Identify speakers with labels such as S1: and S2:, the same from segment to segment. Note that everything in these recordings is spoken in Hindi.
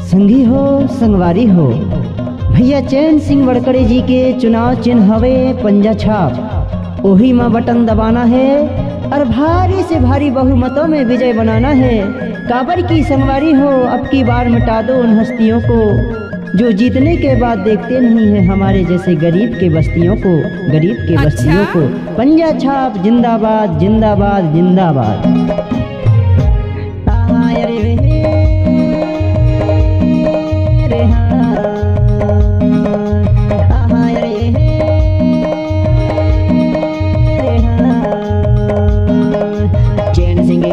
S1: संगी हो संगवारी हो, भैया चैन सिंह वड़कड़े जी के चुनाव चिन्ह हवे पंजा छाप। ओही में बटन दबाना है और भारी से भारी बहुमतों में विजय बनाना है। काबर की संगवारी हो, अब की बार मिटा दो उन हस्तियों को जो जीतने के बाद देखते नहीं है हमारे जैसे गरीब के बस्तियों को, गरीब के बस्तियों को। पंजा छाप जिंदाबाद जिंदाबाद जिंदाबाद।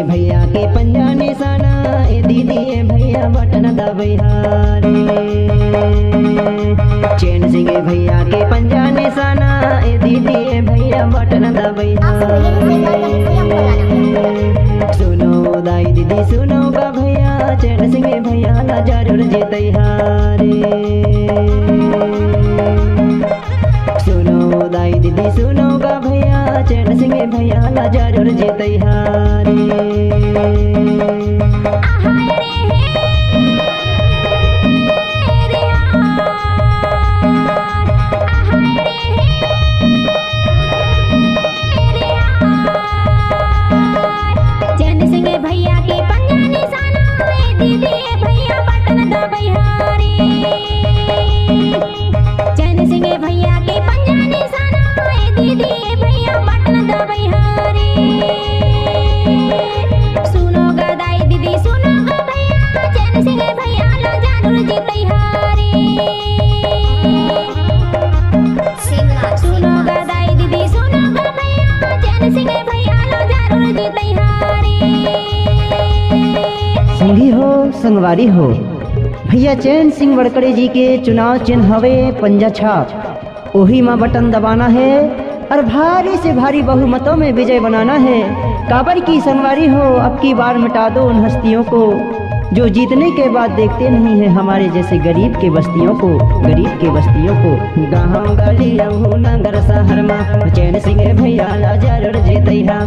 S1: भैया के पंजा निशाना ए दीदी भैया बटन दबैहारे। चैन सिंह भैया के पंजा निशाना ए दीदी भैया बटन दबैहारे। सुनो दाई दीदी सुनो का भैया, चैन सिंह भैया ला जरूर जीतैहारे। सुनो दाई दीदी सुनो का भैया, चैन सिंह भैया ला जरूर जीतैहारे। संगी हो संगवारी हो, भैया चैन सिंह वड़कड़े जी के चुनाव चिन्ह हवे पंजा छाप। ओही में बटन दबाना है और भारी से भारी बहुमतों में विजय बनाना है। काबर की संगवारी हो, अब की बार मिटा दो उन हस्तियों को जो जीतने के बाद देखते नहीं है हमारे जैसे गरीब के बस्तियों को, गरीब के बस्तियों को। गाँव गली नगर शहर में चैन सिंह भैया ला जरूर जीतैहा।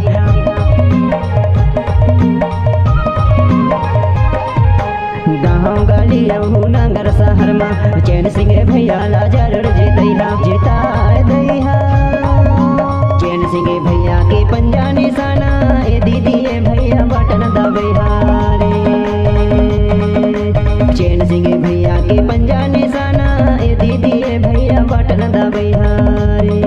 S1: गाँव गली नगर शहर में चैन सिंह भैया ला जरूर जीतैहा, जीताए दैहा। चैन सिंह भैया के पंजा निशाना ए दीदी भैया बटन दबैहारे। चैन सिंह भैया के पंजा निशाना ए दीदी भैया बटन दबैहारे।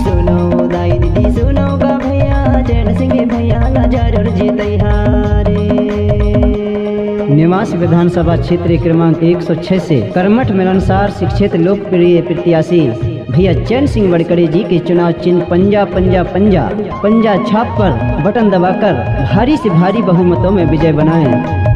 S1: सुनो दाई दीदी सुनो का भैया, चैन सिंह भैया ला जरूर जीतैहारे। निवास विधानसभा क्षेत्र क्रमांक 106 से कर्मठ मिलनसार शिक्षित लोकप्रिय प्रत्याशी भैया चैन सिंह वड़कड़े जी के चुनाव चिन्ह पंजा पंजा पंजा पंजा छाप पर बटन दबाकर भारी से भारी बहुमतों में विजय बनाएं।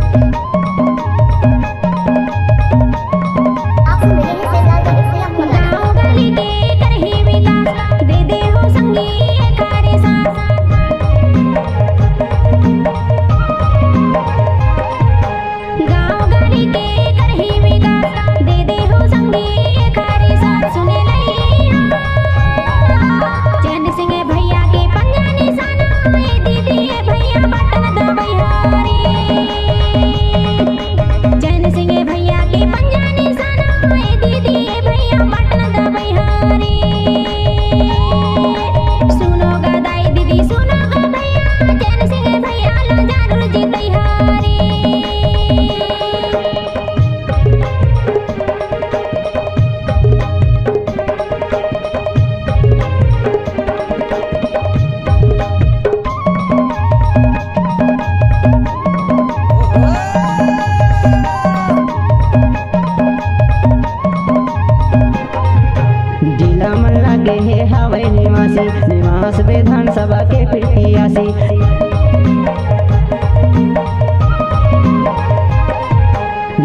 S1: निवास विधानसभा के प्रत्याशी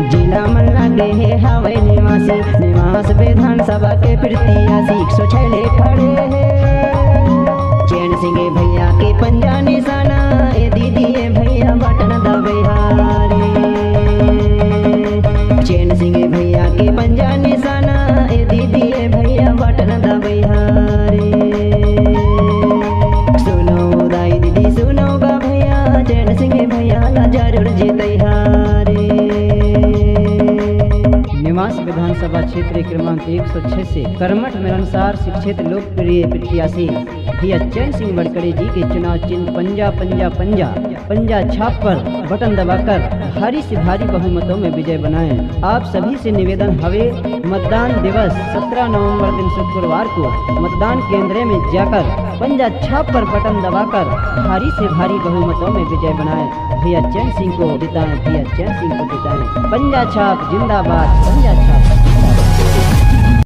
S1: जिला मन लगे है हवे निवासी। निवास विधानसभा के प्रत्याशी 106 खड़े हैं। चैन सिंह भैया के पंजा निशाना ए दीदी भैया बटन दबैहारे। चैन सिंह भैया के पंजा निशाना ए दीदी भैया बटन दबैहारे। सुनो दाई दीदी सुनो का भैया, चैन सिंह भैया ला जरूर जीतैहारे। विधानसभा क्षेत्र क्रमांक 106 से कर्मठ मिलनसार शिक्षित लोकप्रिय प्रत्याशी भैया चैन सिंह वड़कड़े जी के चुनाव चिन्ह पंजा पंजा पंजा पंजा छाप पर बटन दबाकर भारी से भारी बहुमतों में विजय बनाएं। आप सभी से निवेदन हवे मतदान दिवस 17 नवंबर दिन शुक्रवार को मतदान केंद्र में जाकर पंजा छाप पर बटन दबाकर भारी से भारी बहुमतों में विजय बनाएं। भैया चैन सिंह को जिताएं, भैया चैन सिंह को जिताएं। पंजा छाप जिंदाबाद, पंजा छाप।